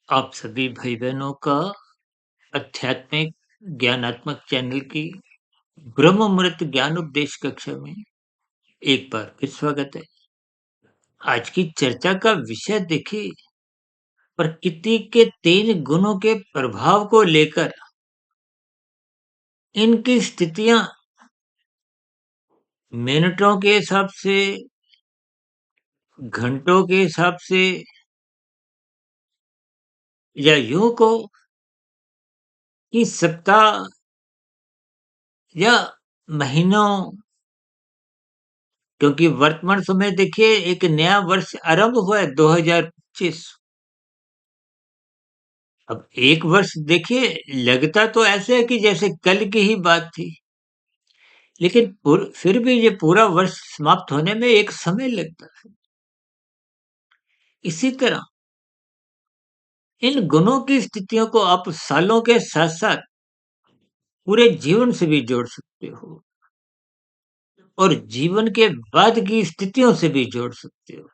आप सभी भाई बहनों का आध्यात्मिक ज्ञानात्मक चैनल की ब्रह्म मुहूर्त ज्ञान उपदेश कक्षा में एक बार फिर स्वागत है। आज की चर्चा का विषय देखिए, प्रकृति के 3 गुणों के प्रभाव को लेकर इनकी स्थितियां मिनटों के हिसाब से, घंटों के हिसाब से, या यूं को कि सप्ताह या महीनों, क्योंकि वर्तमान समय देखिए एक नया वर्ष आरंभ हुआ है 2025। अब एक वर्ष देखिए लगता तो ऐसे है कि जैसे कल की ही बात थी, लेकिन फिर भी ये पूरा वर्ष समाप्त होने में एक समय लगता है। इसी तरह इन गुणों की स्थितियों को आप सालों के साथ साथ पूरे जीवन से भी जोड़ सकते हो और जीवन के बाद की स्थितियों से भी जोड़ सकते हो।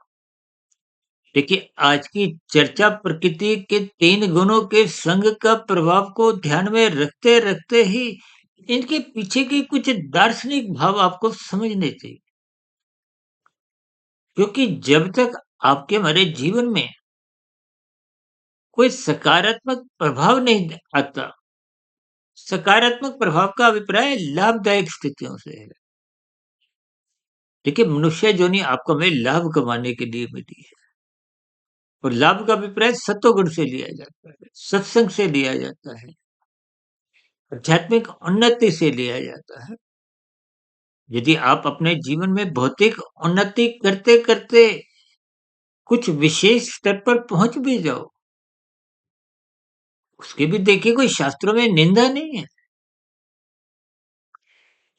देखिए, आज की चर्चा प्रकृति के 3 गुणों के संग का प्रभाव को ध्यान में रखते रखते ही इनके पीछे की कुछ दार्शनिक भाव आपको समझने चाहिए, क्योंकि जब तक आपके हमारे जीवन में कोई सकारात्मक प्रभाव नहीं आता, सकारात्मक प्रभाव का अभिप्राय लाभदायक स्थितियों से है। देखिए, मनुष्य जोनी आपको हमें लाभ कमाने के लिए मिली है, और लाभ का अभिप्राय सत्वगुण से लिया जाता है, सत्संग से लिया जाता है, आध्यात्मिक उन्नति से लिया जाता है। यदि आप अपने जीवन में भौतिक उन्नति करते करते कुछ विशेष स्तर पर पहुंच भी जाओ, उसकी भी देखिए कोई शास्त्रों में निंदा नहीं है,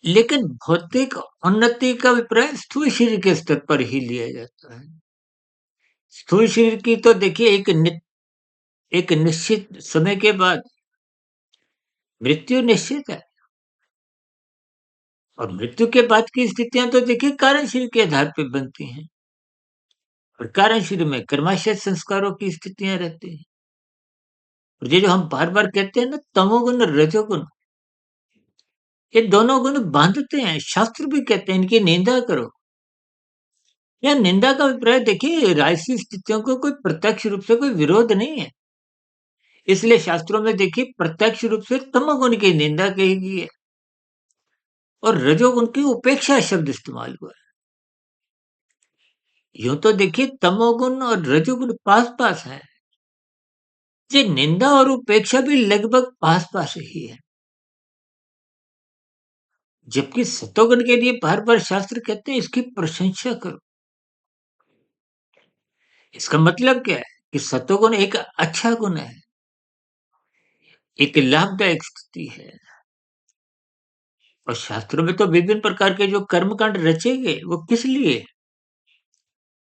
लेकिन भौतिक उन्नति का अभिप्राय स्थूल शरीर के स्तर पर ही लिया जाता है। स्थूल शरीर की तो देखिए एक निश्चित समय के बाद मृत्यु निश्चित है, और मृत्यु के बाद की स्थितियां तो देखिए कारण शरीर के आधार पर बनती हैं, और कारण शरीर में कर्माशय संस्कारों की स्थितियां रहती हैं। और ये जो हम बार बार कहते हैं ना, तमोगुण रजोगुण, ये दोनों गुण बांधते हैं। शास्त्र भी कहते हैं इनकी निंदा करो। या निंदा का अभिप्राय देखिए, राजसी स्थितियों को कोई प्रत्यक्ष रूप से कोई विरोध नहीं है, इसलिए शास्त्रों में देखिए प्रत्यक्ष रूप से तमोगुण की निंदा कही गई है, और रजोगुण की उपेक्षा शब्द इस्तेमाल हुआ है। यूं तो देखिए तमोगुण और रजोगुण पास पास है, ये निंदा और उपेक्षा भी लगभग पास पास ही है। जबकि सतोगुण के लिए बार बार शास्त्र कहते हैं इसकी प्रशंसा करो। इसका मतलब क्या है कि सतोगुण एक अच्छा गुण है, एक लाभदायक स्थिति है। और शास्त्रों में तो विभिन्न प्रकार के जो कर्मकांड रचे गए वो किस लिए?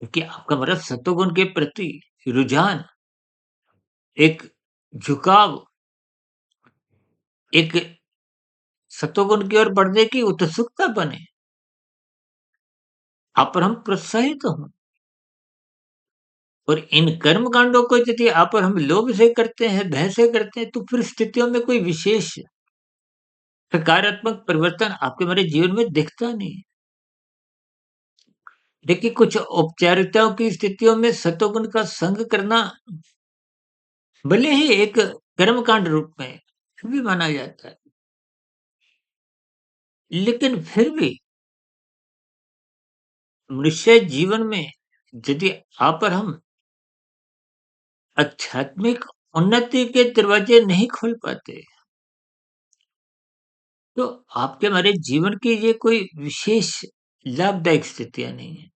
क्योंकि आपका मतलब सतोगुण के प्रति रुझान, एक झुकाव, एक सतोगुण की ओर बढ़ने की उत्सुकता बने, आप पर हम प्रोत्साहित हों। और इन कर्म कांडों को यदि आप पर हम लोभ से करते हैं, भय से करते हैं, तो फिर स्थितियों में कोई विशेष सकारात्मक परिवर्तन आपके हमारे जीवन में दिखता नहीं है। देखिए, कुछ औपचारिकताओं की स्थितियों में सतोगुण का संग करना भले ही एक कर्मकांड रूप में भी माना जाता है, लेकिन फिर भी मनुष्य जीवन में यदि आप और हम आध्यात्मिक उन्नति के दरवाजे नहीं खोल पाते, तो आपके हमारे जीवन की ये कोई विशेष लाभदायक स्थितियां नहीं है।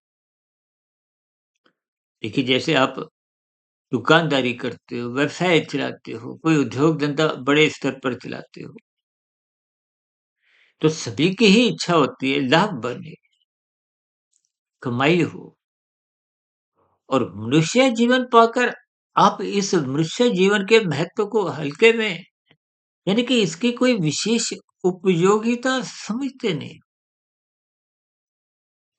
देखिए, जैसे आप दुकानदारी करते हो, व्यवसाय चलाते हो, कोई उद्योग धंधा बड़े स्तर पर चलाते हो, तो सभी की ही इच्छा होती है लाभ बने, कमाई हो। और मनुष्य जीवन पाकर आप इस मनुष्य जीवन के महत्व को हल्के में, यानी कि इसकी कोई विशेष उपयोगिता समझते नहीं।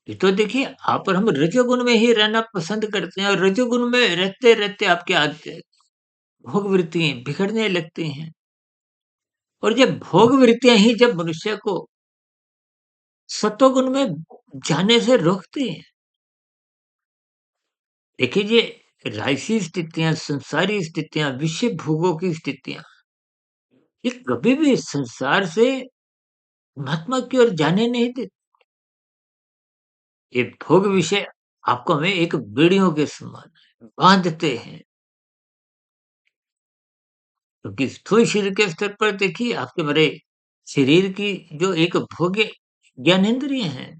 ये तो देखिए आप और हम रजोगुण में ही रहना पसंद करते हैं, और रजोगुण में रहते रहते आपकी आदत भोग वृत्तियाँ बिगड़ने लगती हैं। और जब भोग वृत्तियाँ ही जब मनुष्य को सत्वगुण में जाने से रोकती हैं। देखिए ये राजसी स्थितियाँ, संसारी स्थितियाँ, विषय भोगों की स्थितियाँ, ये कभी भी संसार से महात्मा की ओर जाने नहीं देते। ये भोग विषय आपको हमें एक बेड़ियों के समान बांधते हैं। क्योंकि स्थूल शरीर के स्तर पर देखिए आपके हमारे शरीर की जो एक भोग्य ज्ञानेंद्रिय हैं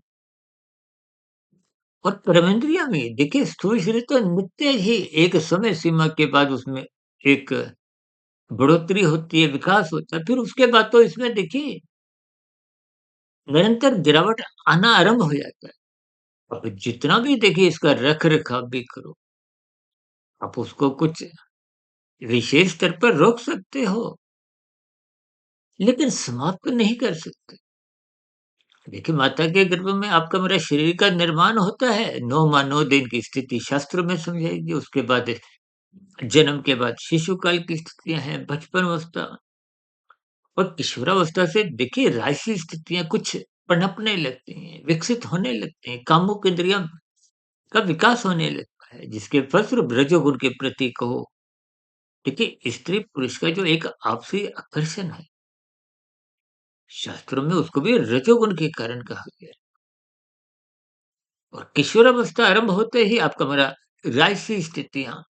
और कर्मेंद्रिय में देखिए स्थूल शरीर तो नित्य ही एक समय सीमा के बाद उसमें एक बढ़ोतरी होती है, विकास होता है। फिर उसके बाद तो इसमें देखिए निरंतर गिरावट आना आरंभ हो जाता है। अब जितना भी देखिए इसका रख-रखाव भी करो, आप उसको कुछ विशेष स्तर पर रोक सकते हो, लेकिन समाप्त नहीं कर सकते। देखिए माता के गर्भ में आपका मेरा शरीर का निर्माण होता है, 9 माह 9 दिन की स्थिति शास्त्रों में समझाई गई। उसके बाद जन्म के बाद शिशु काल की स्थितियाँ हैं, बचपन अवस्था और किशोरावस्था से देखिए राजसी स्थितियाँ कुछ पनपने लगती हैं, विकसित होने लगती हैं, कामुक इंद्रियाँ का विकास होने लगता है, जिसके फलस्वरूप रजोगुण के प्रति कहो, देखिए स्त्री पुरुष का जो एक आपसी आकर्षण है, शास्त्रों में उसको भी रजोगुण के कारण कहा गया है। और किशोरावस्था आरंभ होते ही आपका हमारा राजसी स्थितियाँ,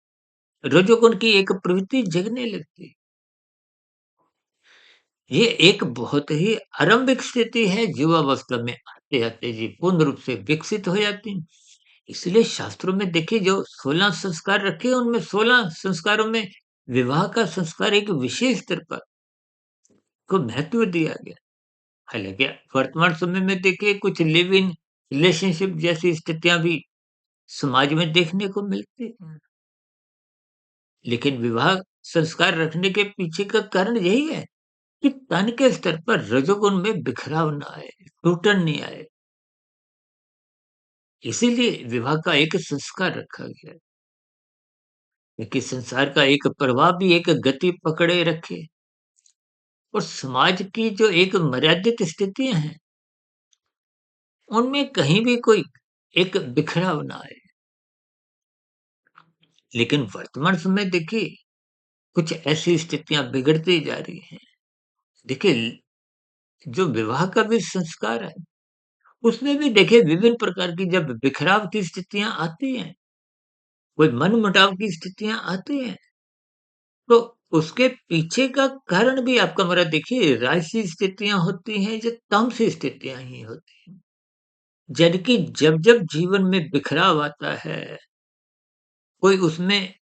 रजोगुण की एक प्रवृत्ति जगने लगती है। ये एक बहुत ही आरंभिक स्थिति है, युवावस्था में आते-आते जी पूर्ण रूप से विकसित हो जाती हैं। इसलिए शास्त्रों में देखिए जो 16 संस्कार रखे हैं, उनमें 16 संस्कारों में विवाह का संस्कार एक विशेष स्तर पर को महत्व दिया गया। हालाँकि वर्तमान समय में देखिए कुछ लिव इन रिलेशनशिप जैसी स्थितियाँ भी समाज में देखने को मिलती हैं। लेकिन विवाह संस्कार रखने के पीछे का कारण यही है कि तन के स्तर पर रजोगुण में बिखराव ना आए, टूटन नहीं आए। इसीलिए विवाह का एक संस्कार रखा गया है, कि संसार का एक प्रवाह भी एक गति पकड़े रखे और समाज की जो एक मर्यादित स्थितियाँ हैं, उनमें कहीं भी कोई एक बिखराव ना आए। लेकिन वर्तमान समय देखिए, कुछ ऐसी स्थितियाँ बिगड़ती जा रही हैं। देखिए, जो विवाह का भी संस्कार है, उसमें भी देखिए विभिन्न प्रकार की जब बिखराव की स्थितियाँ आती हैं, कोई मनमुटाव की स्थितियाँ आती हैं, तो उसके पीछे का कारण भी आपका हमारा देखिए राजसी स्थितियाँ होती हैं, जो तामसी स्थितियाँ ही होती हैं। जबकि जब-जब जीवन में बिखराव आता है, कोई उसमें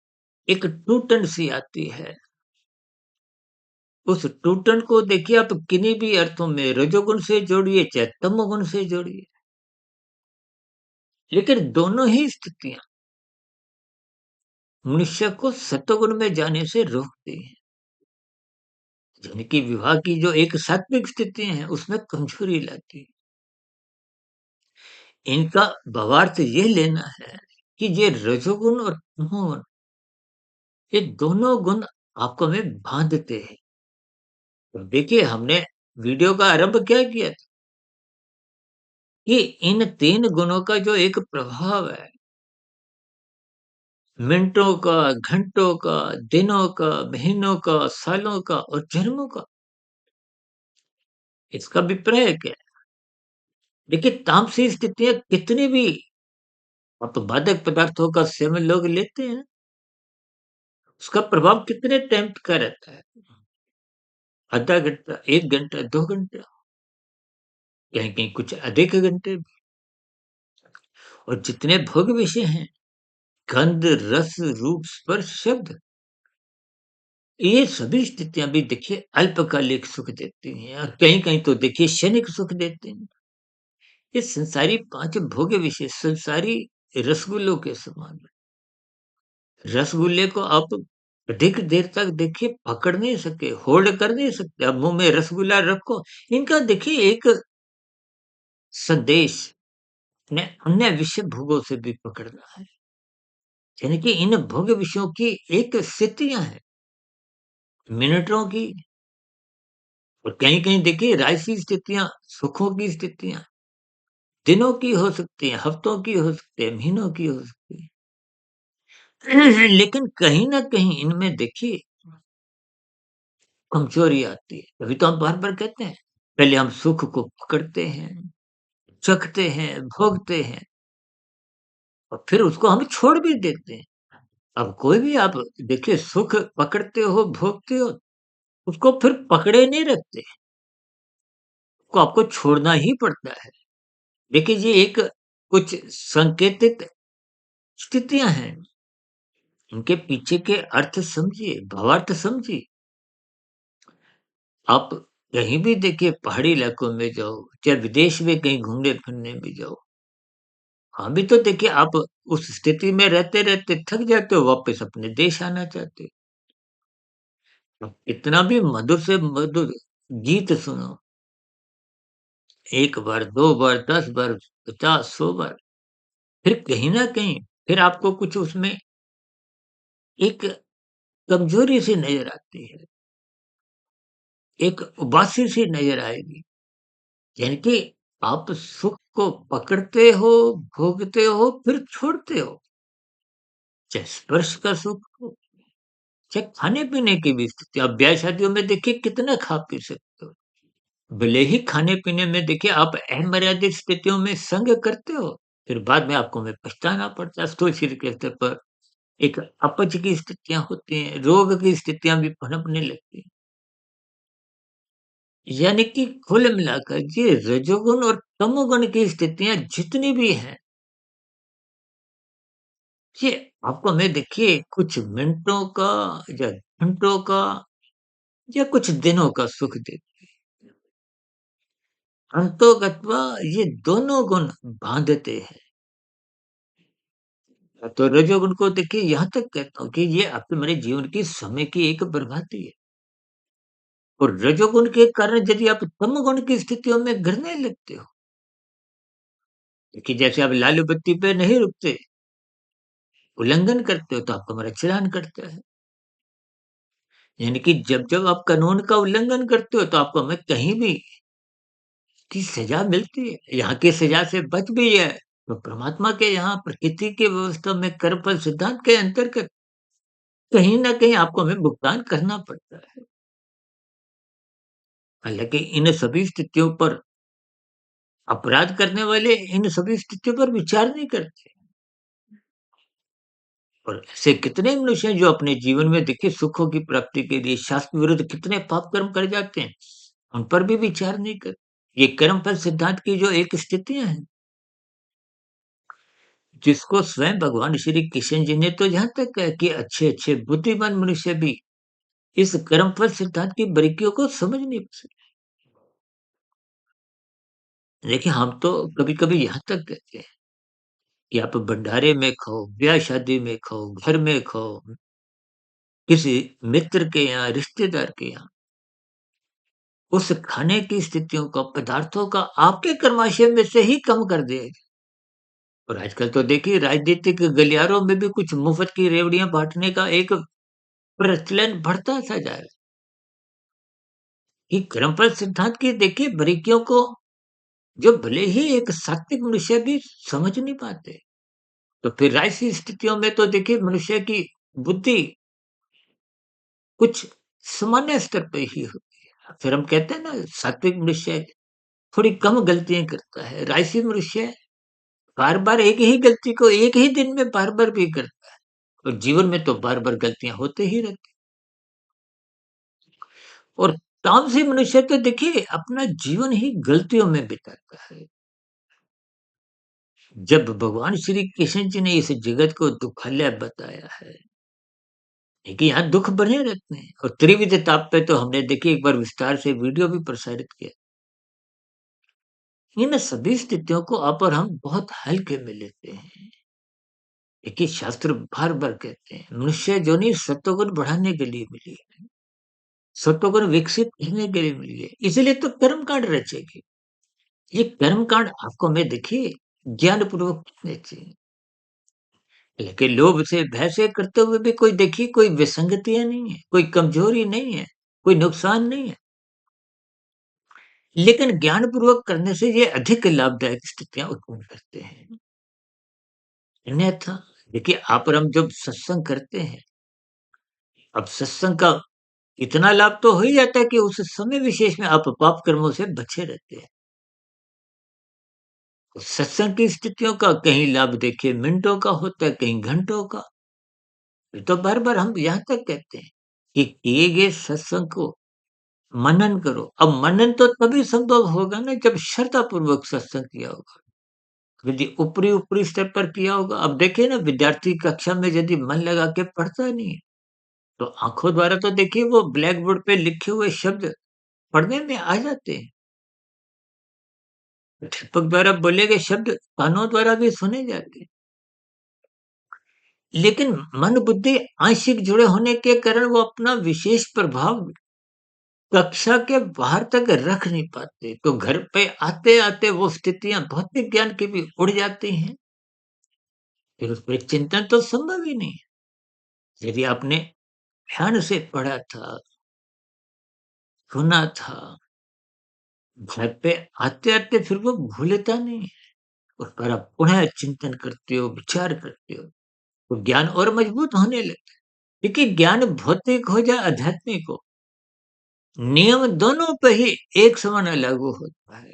एक टूटन-सी आती है, उस टूटन को देखिए आप किन्हीं भी अर्थों में रजोगुण से जोड़िए, चाहे तमोगुण से जोड़िए, लेकिन दोनों ही स्थितियाँ मनुष्य को सत्वगुण में जाने से रोकती हैं। यानी कि विवाह की जो एक सात्विक स्थितियाँ हैं, उसमें कमजोरी लाती हैं। इनका भावार्थ ये लेना है कि ये रजोगुण और तमोगुण, ये दोनों गुण आपको हमें बाँधते हैं। तो देखिए हमने वीडियो का आरंभ क्या किया था कि इन 3 गुणों का जो एक प्रभाव है, मिनटों का, घंटों का, दिनों का, महीनों का, सालों का और जन्मों का, इसका अभिप्राय क्या है? देखिए तामसी स्थितियाँ कितनी भी आप मादक पदार्थों का सेवन लोग लेते हैं, उसका प्रभाव कितने टाइम का रहता है? आधा घंटा, 1 घंटा, 2 घंटा, कहीं-कहीं कुछ अधिक घंटे भी। और जितने भोग विषय हैं, गंध, रस, रूप, स्पर्श, शब्द, ये सभी स्थितियाँ भी देखिए अल्पकालिक सुख देती हैं और कहीं-कहीं तो देखिए क्षणिक सुख देते हैं। ये संसारी 5 भोग्य विषय संसारी रसगुल्लों के समान है। रसगुल्ले को आप अधिक देर तक देखिए पकड़ नहीं सके, होल्ड कर नहीं सकते। अब मुँह में रसगुल्ला रखो, इनका देखिए एक संदेश ने अन्य विषय भोगों से भी पकड़ना है। यानी कि इन भोग्य विषयों की एक स्थितियाँ हैं। मिनटों की और कहीं-कहीं देखिए राशि स्थितियाँ, सुखों की स्थितियाँ, दिनों की हो सकती हैं, हफ्तों की हो सकती है, महीनों की हो सकती है। लेकिन कहीं न कहीं इनमें देखिए कमज़ोरी आती है। तभी तो हम बार-बार कहते हैं, पहले हम सुख को पकड़ते हैं, चखते हैं, भोगते हैं और फिर उसको हम छोड़ भी देते हैं। अब कोई भी आप देखिए सुख पकड़ते हो, भोगते हो, उसको फिर पकड़े नहीं रखते, उसको आपको छोड़ना ही पड़ता है। देखिए ये एक कुछ संकेतित स्थितियाँ हैं, इनके पीछे के अर्थ समझिए, भावार्थ समझिए। आप कहीं भी देखिए पहाड़ी इलाकों में जाओ, चाहे विदेश में कहीं घूमने-फिरने भी जाओ, अभी तो देखिए आप उस स्थिति में रहते-रहते थक जाते हो, वापस अपने देश आना चाहते हो। अब कितना भी मधुर से मधुर गीत सुनो, 1 बार, 2 बार, 10 बार, 50, 100 बार, फिर कहीं न कहीं फिर आपको कुछ उसमें एक कमज़ोरी सी नज़र आती है, एक उबासी सी नज़र आएगी। यानी कि आप सुख को पकड़ते हो, भोगते हो, फिर छोड़ते हो। चाहे स्पर्श का सुख हो, चाहे खाने-पीने की भी स्थिति। आप ब्याह-शादियों में देखिए कितना खा-पी सकते हो। भले ही खाने-पीने में देखिए आप अमर्यादित स्थितियों में संग करते हो, फिर बाद में आपको में पछताना पड़ता है। स्थूल शरीर के स्तर पर एक अपच की स्थितियाँ होती हैं, रोग की स्थितियाँ भी पनपने लगती हैं। यानी कि कुल मिलाकर ये रजोगुण और तमोगुण की स्थितियाँ जितनी भी हैं, ये आपको मैं देखिए कुछ मिनटों का या घंटों का या कुछ दिनों का सुख देती है। अंतोगत्वा ये दोनों गुण बांधते हैं। तो रजोगुण को देखिए यहाँ तक कहता हूँ कि ये आपके मेरे जीवन की समय की एक बर्बादी है। और रजोगुण के कारण यदि आप तमोगुण की स्थितियों में गिरने लगते हो, कि जैसे आप लाल बत्ती पे नहीं रुकते, उल्लंघन करते हो तो आपका हमारा चालान कटता है। यानी कि जब-जब आप कानून का उल्लंघन करते हो तो आपको हमें कहीं भी की सज़ा मिलती है। यहाँ की सज़ा से बच भी जाए तो परमात्मा के यहाँ प्रकृति की व्यवस्था में कर्मफल सिद्धांत के अंतर्गत कहीं न कहीं आपको हमें भुगतान करना पड़ता है। हालाँकि इन सभी स्थितियों पर अपराध करने वाले इन सभी स्थितियों पर विचार नहीं करते। और ऐसे कितने मनुष्य हैं जो अपने जीवन में देखिए सुखों की प्राप्ति के लिए शास्त्र विरुद्ध कितने पाप कर्म कर जाते हैं, उन पर भी विचार नहीं करते। ये कर्मफल सिद्धांत की जो एक स्थितियाँ हैं, जिसको स्वयं भगवान श्री कृष्ण जी ने तो यहाँ तक कहा कि अच्छे-अच्छे बुद्धिमान मनुष्य भी इस कर्मफल सिद्धांत की बारीकियों को समझ नहीं सके। देखिए हम तो कभी-कभी यहाँ तक कहते हैं कि आप भंडारे में खाओ, ब्याह-शादी में खाओ, घर में खाओ, किसी मित्र के यहाँ, रिश्तेदार के यहाँ, उस खाने की स्थितियों का, पदार्थों का आपके कर्माशय में से ही कम कर दिया जाए। और आजकल तो देखिए राजनीतिक गलियारों में भी कुछ मुफ्त की रेवड़ियाँ बाँटने का एक प्रचलन बढ़ता सा जा रहा है कि कर्मफल सिद्धांत की देखिए बारीकियों को जो भले ही एक सात्विक मनुष्य भी समझ नहीं पाते। तो फिर ऐसी स्थितियों में तो देखिए मनुष्य की बुद्धि कुछ सामान्य स्तर पे ही होती है। फिर हम कहते हैं ना सात्विक मनुष्य थोड़ी कम गलतियाँ करता है, राजसी मनुष्य बार-बार एक ही गलती को एक ही दिन में बार-बार भी करता है और जीवन में तो बार-बार गलतियाँ होते ही रहती हैं। और तामसी मनुष्य तो देखिए अपना जीवन ही गलतियों में बिताता है। जब भगवान श्री कृष्ण जी ने इस जगत को दुखालय बताया है, देखिए यहाँ दुख बने रहते हैं और त्रिविध ताप पे तो हमने देखिए एक बार विस्तार से वीडियो भी प्रसारित किया। इन सभी स्थितियों को आप और हम बहुत हल्के में लेते हैं। देखिए शास्त्र बार-बार कहते हैं, मनुष्य जोनि सत्वगुण बढ़ाने के लिए मिली है, सत्वगुण विकसित करने के लिए मिली है, इसलिए तो कर्म कांड रचे गए। ये कर्म कांड आपको मैं देखिए ज्ञान पूर्वक करने चाहिए। लेकिन लोभ से, भय से करते हुए भी कोई देखिए कोई विसंगतियाँ नहीं है, कोई कमजोरी नहीं है, कोई नुकसान नहीं है। लेकिन ज्ञानपूर्वक करने से ये अधिक लाभदायक स्थितियाँ उत्पन्न करते हैं। अन्यथा देखिए आप और हम जब सत्संग करते हैं, अब सत्संग का इतना लाभ तो हो ही जाता है कि उस समय विशेष में आप पाप कर्मों से बचे रहते हैं। सत्संग की स्थितियों का कहीं लाभ देखिए मिनटों का होता है, कहीं घंटों का। ये तो बार-बार हम यहाँ तक कहते हैं कि किए गए सत्संग को मनन करो। अब मनन तो तभी संभव होगा ना जब श्रद्धापूर्वक सत्संग किया होगा। यदि ऊपरी-ऊपरी स्तर पर किया होगा, अब देखिए ना विद्यार्थी कक्षा में यदि मन लगा के पढ़ता नहीं है, तो आँखों द्वारा तो देखिए वो ब्लैक बोर्ड पे लिखे हुए शब्द पढ़ने में आ जाते हैं। अध्यापक द्वारा बोले गए शब्द कानों द्वारा भी सुने जाते हैं। लेकिन मन बुद्धि आंशिक जुड़े होने के कारण वो अपना विशेष प्रभाव कक्षा के बाहर तक रख नहीं पाते। तो घर पे आते-आते वो स्थितियाँ भौतिक ज्ञान की भी उड़ जाती हैं। फिर उस पे चिंतन तो संभव ही नहीं है। यदि आपने ध्यान से पढ़ा था, सुना था, घर पे आते-आते फिर वो भूलता नहीं है। उस पर आप पुनः चिंतन करते हो, विचार करते हो, तो ज्ञान और मजबूत होने लगता है। देखिए ज्ञान भौतिक हो या आध्यात्मिक हो, नियम दोनों पे ही एक समान लागू होता है।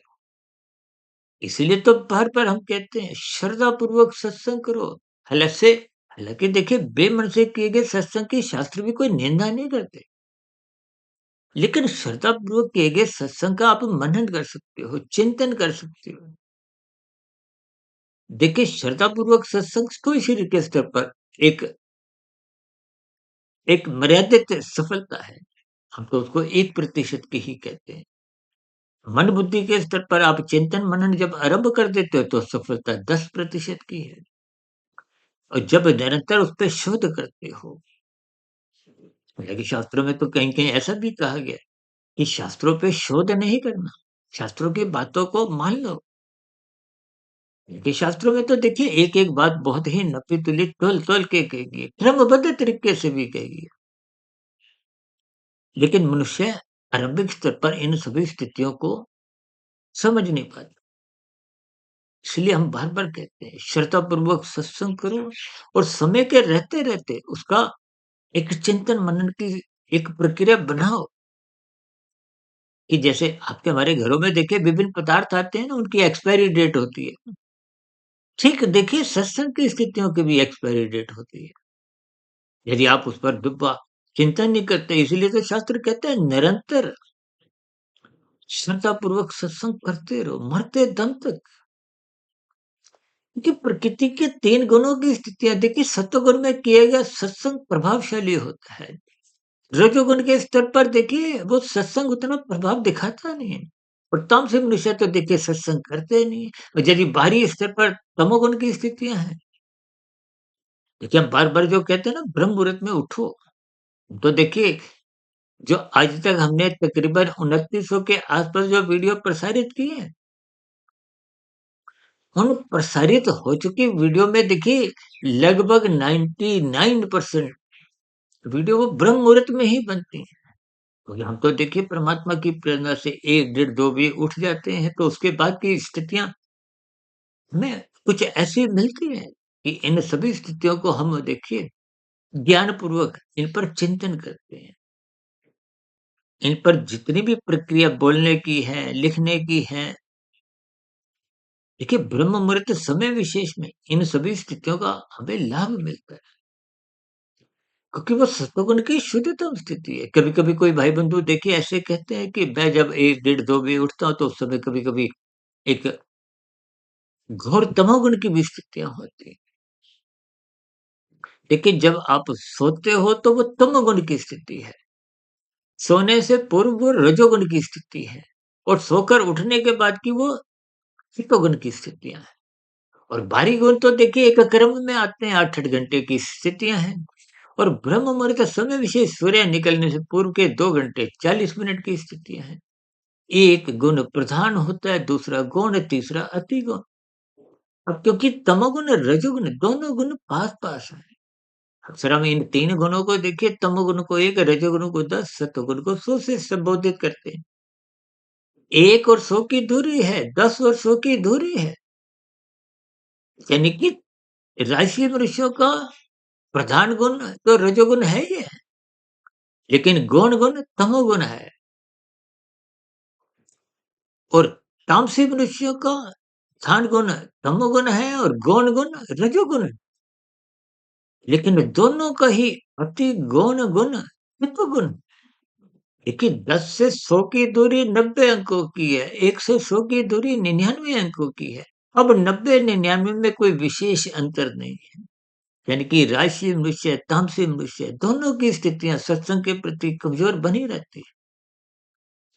इसीलिए तो बार-बार हम कहते हैं श्रद्धापूर्वक सत्संग करो। हालाँकि देखिए बेमन से किए गए सत्संग की शास्त्र भी कोई निंदा नहीं करते। लेकिन श्रद्धापूर्वक किए गए सत्संग का आप मनन कर सकते हो, चिंतन कर सकते हो। देखिए श्रद्धापूर्वक सत्संग को इसी के स्तर पर एक एक मर्यादित सफलता है। हम तो उसको 1% की ही कहते हैं। मन बुद्धि के स्तर पर आप चिंतन मनन जब आरंभ कर देते हो तो सफलता 10% की है। और जब निरंतर उस पे शोध करते हो, हालाँकि शास्त्रों में तो कहीं-कहीं ऐसा भी कहा गया है कि शास्त्रों पे शोध नहीं करना, शास्त्रों की बातों को मान लो। क्योंकि शास्त्रों में तो देखिए एक-एक बात बहुत ही नपी-तुली, तौल-तौल के कही गई है, क्रमबद्ध तरीके से भी कही गई है। लेकिन मनुष्य आरंभिक स्तर पर इन सभी स्थितियों को समझ नहीं पाता। इसलिए हम बार-बार कहते हैं श्रद्धापूर्वक सत्संग करो और समय के रहते-रहते उसका एक चिंतन मनन की एक प्रक्रिया बनाओ कि जैसे आपके हमारे घरों में देखिए विभिन्न पदार्थ आते हैं ना, उनकी एक्सपायरी डेट होती है। ठीक देखिए सत्संग की स्थितियों की भी एक्सपायरी डेट होती है। यदि आप उस पर डिब्बा चिंतन नहीं करते, इसीलिए तो शास्त्र कहते हैं निरंतर श्रद्धापूर्वक सत्संग करते रहो, मरते दम तक। क्योंकि प्रकृति के 3 गुणों की स्थितियाँ देखिए सत्वगुण में किया गया सत्संग प्रभावशाली होता है। रजोगुण के स्तर पर देखिए वो सत्संग उतना प्रभाव दिखाता नहीं है। और तामसिक मनुष्य तो देखिए सत्संग करते नहीं है। और यदि बाहरी स्तर पर तमोगुण की स्थितियाँ हैं, देखिए हम बार-बार जो कहते हैं ना ब्रह्म मुहूर्त में उठो, तो देखिए जो आज तक हमने तकरीबन 2900 के आस-पास जो वीडियो प्रसारित किए हैं, उन प्रसारित हो चुकी वीडियो में देखिए लगभग 99% वीडियो वो ब्रह्म मुहूर्त में ही बनती हैं। क्योंकि हम तो देखिए परमात्मा की प्रेरणा से 1 डेढ़ 2 बजे उठ जाते हैं, तो उसके बाद की स्थितियाँ हमें कुछ ऐसी मिलती हैं कि इन सभी स्थितियों को हम देखिए ज्ञानपूर्वक इन पर चिंतन करते हैं। इन पर जितनी भी प्रक्रिया बोलने की है, लिखने की है, देखिए ब्रह्म मुहूर्त समय विशेष में इन सभी स्थितियों का हमें लाभ मिलता है। क्योंकि वो सत्वगुण की शुद्धतम स्थिति है। कभी-कभी कोई भाई-बंधु देखिए ऐसे कहते हैं कि मैं जब 1 डेढ़ 2 बजे उठता हूँ तो उस समय कभी-कभी एक घोर तमोगुण की भी स्थितियाँ होती हैं। लेकिन जब आप सोते हो तो वो तमोगुण की स्थिति है। सोने से पूर्व वो रजोगुण की स्थिति है और सोकर उठने के बाद की वो सत्वगुण की स्थितियाँ हैं। और बाहरी गुण तो देखिए एक क्रम में आते हैं, 8-8 घंटे की स्थितियाँ हैं। और ब्रह्म मुहूर्त समय विशेष सूर्य निकलने से पूर्व के 2 घंटे 40 मिनट की स्थितियाँ हैं। एक गुण प्रधान होता है, दूसरा गौण, तीसरा अति गौण। अब क्योंकि तमोगुण और रजोगुण दोनों गुण पास-पास हैं। अक्सर हम इन 3 गुणों को देखिए, तमोगुण को 1, रजोगुण को 10, सतोगुण को 100 से संबोधित करते हैं। 1 और 100 की दूरी है, 10 और 100 की दूरी है। यानी कि राशि मनुष्यों का प्रधान गुण तो रजोगुण है ही है, लेकिन गौण गुण तमोगुण है। और तामसी मनुष्यों का प्रधान गुण तमोगुण है और गौण गुण रजोगुण। लेकिन दोनों का ही अति गौण गुण सत्वगुण। देखिए 10 से 100 की दूरी 90 अंकों की है, 1 से 100 की दूरी 99 अंकों की है। अब 90-99 में कोई विशेष अंतर नहीं है। यानी कि राशि मनुष्य, तामसी मनुष्य दोनों की स्थितियां सत्संग के प्रति कमजोर बनी रहती है।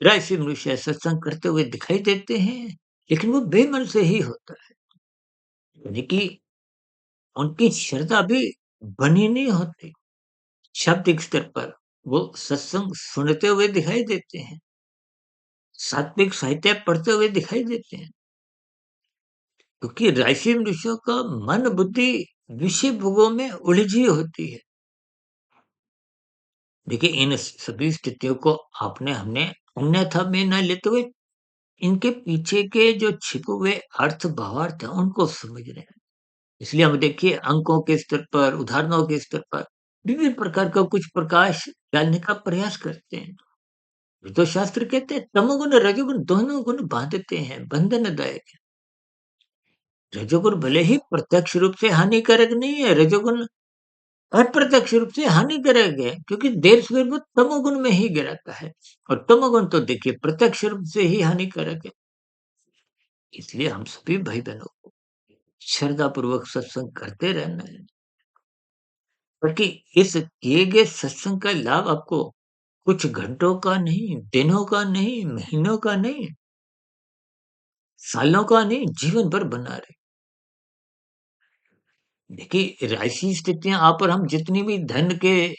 राशि मनुष्य सत्संग करते हुए दिखाई देते हैं, लेकिन वो बेमन से ही होता है। यानी कि उनकी श्रद्धा भी बनी नहीं होती। शाब्दिक स्तर पर वो सत्संग सुनते हुए दिखाई देते हैं, सात्विक साहित्य पढ़ते हुए दिखाई देते हैं, क्योंकि राशि मनुष्यों का मन बुद्धि विषय भोगों में उलझी होती है। देखिए इन सभी स्थितियों को आपने हमने अन्यथा में न लेते हुए इनके पीछे के जो छिपे हुए अर्थ भावार्थ हैं उनको समझ रहे हैं। इसलिए हम देखिए अंकों के स्तर पर, उदाहरणों के स्तर पर विभिन्न प्रकार का कुछ प्रकाश डालने का प्रयास करते हैं। ये तो शास्त्र कहते हैं तमोगुण रजोगुण दोनों गुण बांधते हैं, बंधनदायक है। रजोगुण भले ही प्रत्यक्ष रूप से हानिकारक नहीं है, रजोगुण अप्रत्यक्ष रूप से हानिकारक है, क्योंकि देर सवेर वो तमोगुण में ही गिराता है। और तमोगुण तो देखिए प्रत्यक्ष रूप से ही हानिकारक है। इसलिए हम सभी भाई बहनों को श्रद्धा पूर्वक सत्संग करते रहना है, ताकि इस किए गए सत्संग का लाभ आपको कुछ घंटों का नहीं, दिनों का नहीं, महीनों का नहीं, सालों का नहीं, जीवन भर बना रहे। देखिए राशि स्थितियां आप और हम जितनी भी धन के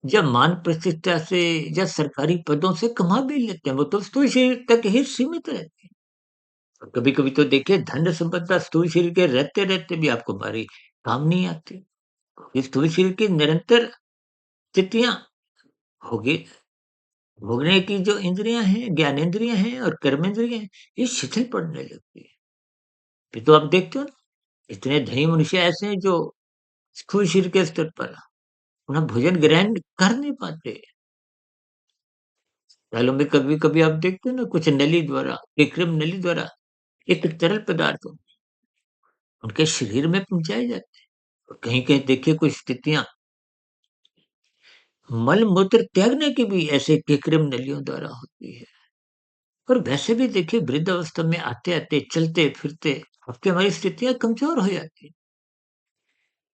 या मान प्रतिष्ठा से या सरकारी पदों से कमा भी लेते हैं, वो तो स्थूल शरीर तक ही सीमित रहती है। और कभी-कभी तो देखिए धन संपदा स्थूल शरीर के रहते-रहते भी आपको हमारी काम नहीं आती। इस स्थूल शरीर की निरंतर स्थितियाँ भोगे भोगने की जो इंद्रियाँ हैं, ज्ञानेंद्रियाँ हैं और कर्मेंद्रियाँ हैं, ये शिथिल पड़ने लगती है। फिर तो आप देखते हो ना, इतने धनी मनुष्य ऐसे हैं जो स्थूल शरीर के स्तर पर अपना भोजन ग्रहण कर नहीं पाते। दालों में कभी-कभी आप देखते हो ना कुछ नली द्वारा, कृत्रिम नली द्वारा एक तरल पदार्थ उनके शरीर में पहुँचाए जाते हैं। और कहीं-कहीं देखिए कुछ स्थितियाँ मल-मूत्र त्यागने की भी ऐसे कृत्रिम नलियों द्वारा होती है। और वैसे भी देखिए वृद्धावस्था में आते-आते, चलते-फिरते आपकी हमारी स्थितियाँ कमज़ोर हो जाती हैं।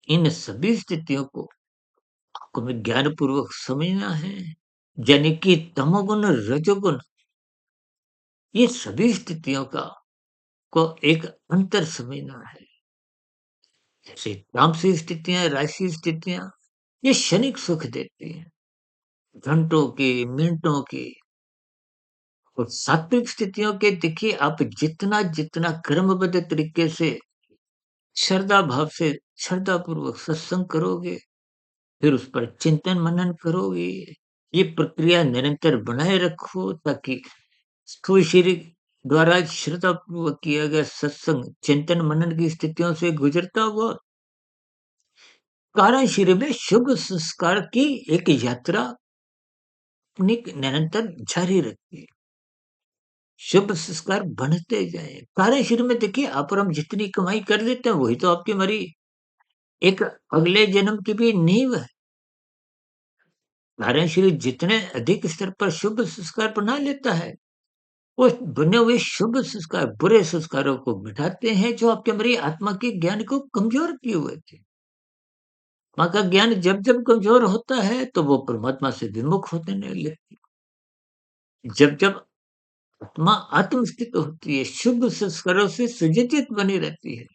इन सभी स्थितियों को आपको हमें ज्ञानपूर्वक समझना है। यानी कि तमोगुण, रजोगुण ये सभी स्थितियों का को एक अंतर समझना है। जैसे तामसिक स्थितियाँ, राजसिक स्थितियाँ ये क्षणिक सुख देती हैं, घंटों की, मिनटों की। और सात्विक स्थितियों के देखिए आप जितना क्रमबद्ध तरीके से श्रद्धा भाव से श्रद्धा पूर्वक सत्संग करोगे, फिर उस पर चिंतन मनन करोगे, ये प्रक्रिया निरंतर बनाए रखो, ताकि स्थूल शरीर द्वारा श्रद्धा पूर्वक किया गया सत्संग चिंतन मनन की स्थितियों से गुजरता हुआ कारण शरीर में शुभ संस्कार की एक यात्रा अपनी निरंतर जारी रखती है। शुभ संस्कार बनते जाए। कारण शरीर में देखिए आप और हम जितनी कमाई कर लेते हैं वही तो आपकी हमारी एक अगले जन्म की भी नींव है। कारण शरीर जितने अधिक स्तर पर शुभ संस्कार बना लेता है, वो बने हुए शुभ संस्कार बुरे संस्कारों को मिटाते हैं, जो आपके हमारी आत्मा के ज्ञान को कमजोर किए हुए थे। आत्मा का ज्ञान जब कमजोर होता है तो वो परमात्मा से विमुख होने लगती है। जब आत्मा आत्मस्थित होती है, शुभ संस्कारों से सुसज्जित बनी रहती है,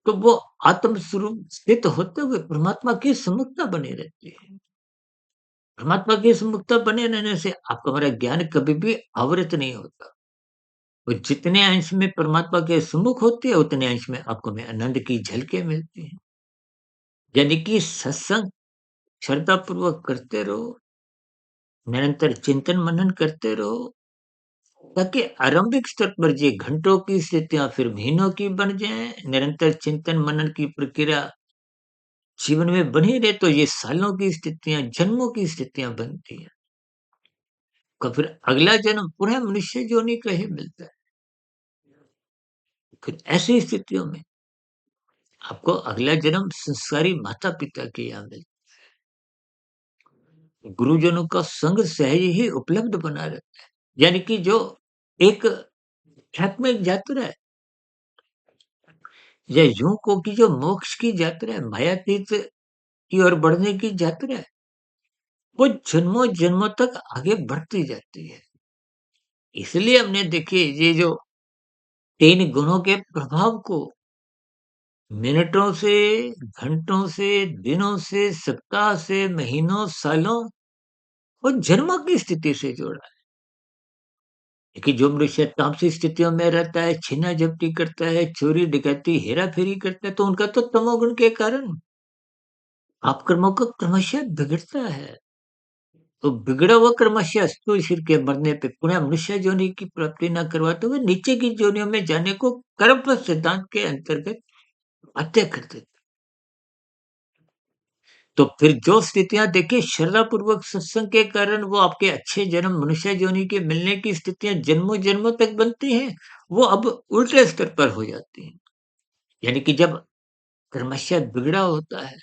तो वो आत्म स्वरूप स्थित होते हुए परमात्मा की सम्मुखता बनी रहती है। परमात्मा की सम्मुखता बने रहने से आपका हमारा ज्ञान कभी भी आवृत नहीं होता। और जितने अंश में परमात्मा के सम्मुख होते हैं, उतने अंश में आपको में आनंद की झलकें मिलती हैं। यानी कि सत्संग श्रद्धापूर्वक करते रहो, निरंतर चिंतन मनन करते रहो, ताकि आरंभिक स्तर पर ये घंटों की स्थितियाँ फिर महीनों की बन जाएँ, निरंतर चिंतन मनन की प्रक्रिया जीवन में बनी रहे तो ये सालों की स्थितियाँ, जन्मों की स्थितियाँ बनती हैं। तो फिर अगला जन्म पुनः मनुष्य योनि का ही मिलता है। फिर ऐसी स्थितियों में आपको अगला जन्म संस्कारी माता-पिता के यहाँ मिलता है। गुरुजनों का संग सहज ही उपलब्ध बना रहता है। यानी कि जो एक आध्यात्मिक यात्रा है या यूँ को कि जो मोक्ष की यात्रा है, मायातीत की ओर बढ़ने की यात्रा है, वो जन्मों-जन्मों तक आगे बढ़ती जाती है। इसलिए हमने देखिए ये जो 3 गुणों के प्रभाव को मिनटों से, घंटों से, दिनों से, सप्ताह से, महीनों, सालों और जन्मों की स्थिति से जोड़ा है। देखिए जो मनुष्य तामसिक स्थितियों में रहता है, छीना-झपटी करता है, चोरी, डकैती, हेरा-फेरी करता है, तो उनका तो तमोगुण के कारण पाप कर्मों का क्रमशः बिगड़ता है। तो बिगड़ा हुआ क्रमशः स्थूल शरीर के मरने पे पुनः मनुष्य योनि की प्राप्ति न करवाते हुए नीचे की योनियों में जाने को कर्मफल सिद्धांत के अंतर्गत बाध्य कर देते। तो फिर जो स्थितियाँ देखिए श्रद्धापूर्वक सत्संग के कारण वो आपके अच्छे जन्म मनुष्य योनि के मिलने की स्थितियाँ जन्मों-जन्मों तक बनती हैं, वो अब उल्टे स्तर पर हो जाती हैं। यानी कि जब क्रमशः बिगड़ा होता है,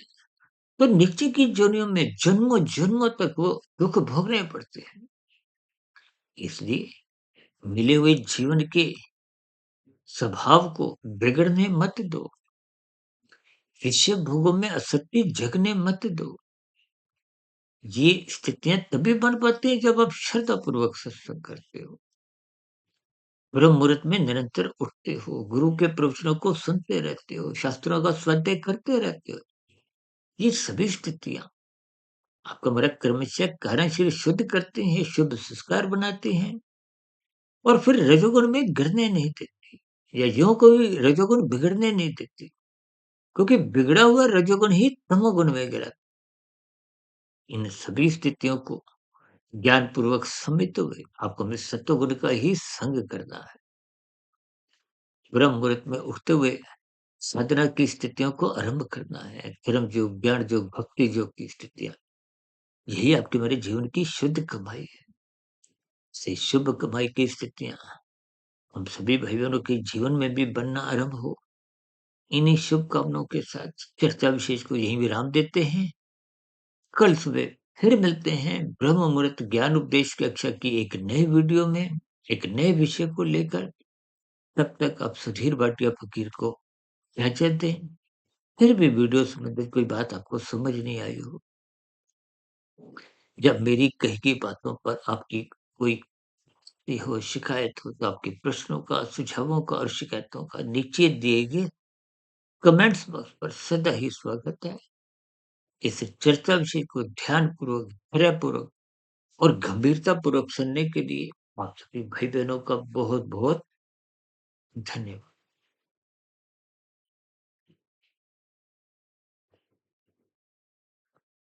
तो नीचे की योनियों में जन्मों-जन्मों तक वो दुःख भोगने पड़ते हैं। इसलिए मिले हुए जीवन के स्वभाव को बिगड़ने मत दो। विषय भोगों में आसक्ति जगने मत दो। ये स्थितियाँ तभी बन पाती हैं जब आप श्रद्धापूर्वक सत्संग करते हो। ब्रह्म मुहूर्त में निरंतर उठते हो, गुरु के प्रवचनों को सुनते रहते हो, शास्त्रों का स्वाध्याय करते रहते हो। ये सभी स्थितियाँ आपका हमारा क्रमशः कार्यशील शुद्ध करते हैं, शुभ संस्कार बनाते हैं और फिर रजोगुण में गिरने नहीं देती या यूँ कोई रजोगुण बिगड़ने नहीं देती। क्योंकि बिगड़ा हुआ रजोगुण ही तमोगुण में गिरा। इन सभी स्थितियों को ज्ञानपूर्वक समेटे हुए आपको हमें सत्वगुण का ही संग करना है। ब्रह्म मुहूर्त में उठते हुए साधना की स्थितियों को आरंभ करना है। कर्म योग, ज्ञान योग, भक्ति योग की स्थितियाँ, यही आपके मेरे जीवन की शुद्ध कमाई है। से शुभ कमाई की स्थितियाँ हम सभी भाई-बहनों के जीवन में भी बनना आरंभ हो। इन्हीं शुभकामनाओं के साथ चर्चा विशेष को यहीं विराम देते हैं। कल सुबह फिर मिलते हैं ब्रह्म मुहूर्त ज्ञान उपदेश कक्षा की एक नए वीडियो में, एक नए विषय को लेकर। तब तक आप सुधीर भाटिया फकीर को इजाज़त दें। फिर भी वीडियो संबंधित कोई बात आपको समझ नहीं आई हो, या मेरी कही गई बातों पर आपकी कोई आपत्ति हो, शिकायत हो, तो आपके प्रश्नों का, सुझावों का और शिकायतों का नीचे दिए गए कमेंट्स बॉक्स पर सदा ही स्वागत है। इस चर्चा विषय को ध्यानपूर्वक, धैर्यपूर्वक और गंभीरतापूर्वक सुनने के लिए आप सभी भाई-बहनों का बहुत-बहुत धन्यवाद।